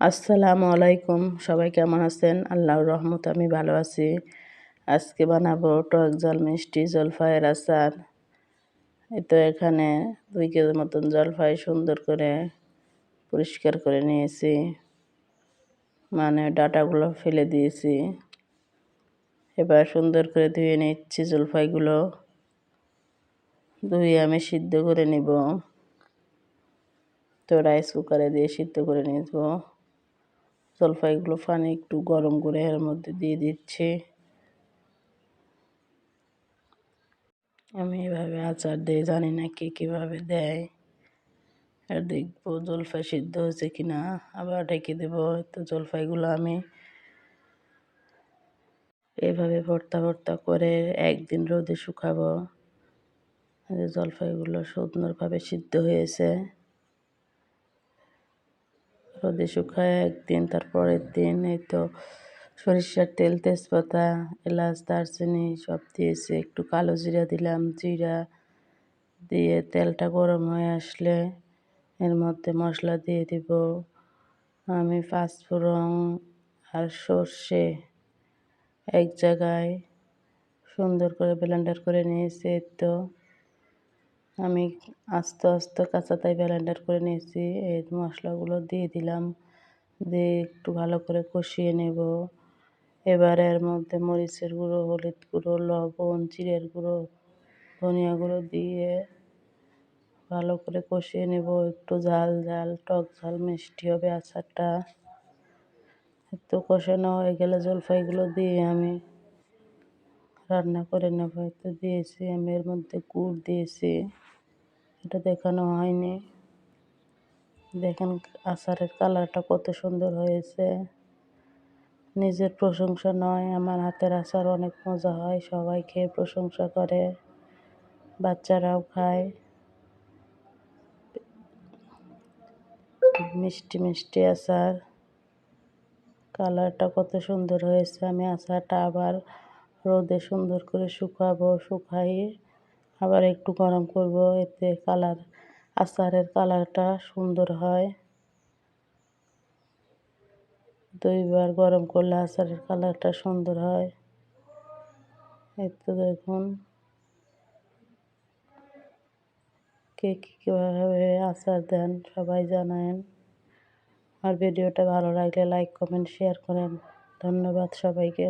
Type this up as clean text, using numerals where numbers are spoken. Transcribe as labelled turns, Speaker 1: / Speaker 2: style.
Speaker 1: আসসালামু আলাইকুম। সবাই কেমন আছেন? আল্লাহর রহমতে আমি ভালো আছি। আজকে বানাবো টক ঝাল মিষ্টি জলফাইয়ের আচার। এই তো এখানে 2 কেজির মতন জলফাই সুন্দর করে পরিষ্কার করে নিয়েছি। মানে ডাঁটাগুলো ফেলে দিয়েছি। এবার সুন্দর করে ধুয়ে নিচ্ছি জলফাইগুলো। ধুয়ে আমি সিদ্ধ করে নিব। তো রাইস কুকারে দিয়ে সিদ্ধ করে নিব। জলফাইগুলো পানি একটু গরম করে এর মধ্যে দিয়ে দিচ্ছি। আমি এভাবে আচার দিয়ে জানি না কে কীভাবে দেয়। আর দেখবো জলফাই সিদ্ধ হয়েছে কিনা, আবার ঢেকে দেবো। তো জলফাইগুলো আমি এভাবে ভর্তা ভর্তা করে একদিন রোদে শুকাবো। জলফাইগুলো সুন্দরভাবে সিদ্ধ হয়েছে। রোদে শুকায় একদিন, তারপরের দিন এই তো সরিষার তেল, তেজপাতা, এলাচ, দারচিনি সব দিয়েছি। একটু কালো জিরা দিলাম। জিরা দিয়ে তেলটা গরম হয়ে আসলে এর মধ্যে মশলা দিয়ে দিব। আমি পাঁচফোড়ন আর সর্ষে এক জায়গায় সুন্দর করে ব্লেন্ডার করে নিয়েছি। তো আমি আস্তে আস্তে কাঁচাটাই ব্লেন্ডার করে নিয়েছি। এই মশলাগুলো দিয়ে দিলাম। দিয়ে একটু ভালো করে কষিয়ে নেব। এবার এর মধ্যে মরিচের গুঁড়ো, হলুদ গুঁড়ো, লবণ, জিরের গুঁড়ো, ধনিয়া গুঁড়ো দিয়ে ভালো করে কষিয়ে নেব। একটু ঝাল ঝাল টক ঝাল মিষ্টি হবে আচারটা। একটু কষানো হয়ে গেলে জলফাইগুলো দিয়ে আমি রান্না করে নেব। একটু দিয়েছি আমি এর মধ্যে গুড় দিয়েছি, এটা দেখানো হয়নি। দেখেন আচারের কালারটা কত সুন্দর হয়েছে। নিজের প্রশংসা নয়, আমার হাতের আচার অনেক মজা হয়। সবাই খেয়ে প্রশংসা করে, বাচ্চারাও খায়। মিষ্টি মিষ্টি আচার, কালারটা কত সুন্দর হয়েছে। আমি আচারটা আবার রোদে সুন্দর করে শুকাবো। শুকাইয়ে আবার একটু গরম করব, এতে আচারের কালারটা সুন্দর হয়। 2 বার গরম করলে আচারের কালারটা সুন্দর হয়। এই তো দেখুন কে কীভাবে আচার দেন সবাই জানায়েন। আর ভিডিওটা ভালো লাগলে লাইক, কমেন্ট, শেয়ার করেন। ধন্যবাদ সবাইকে।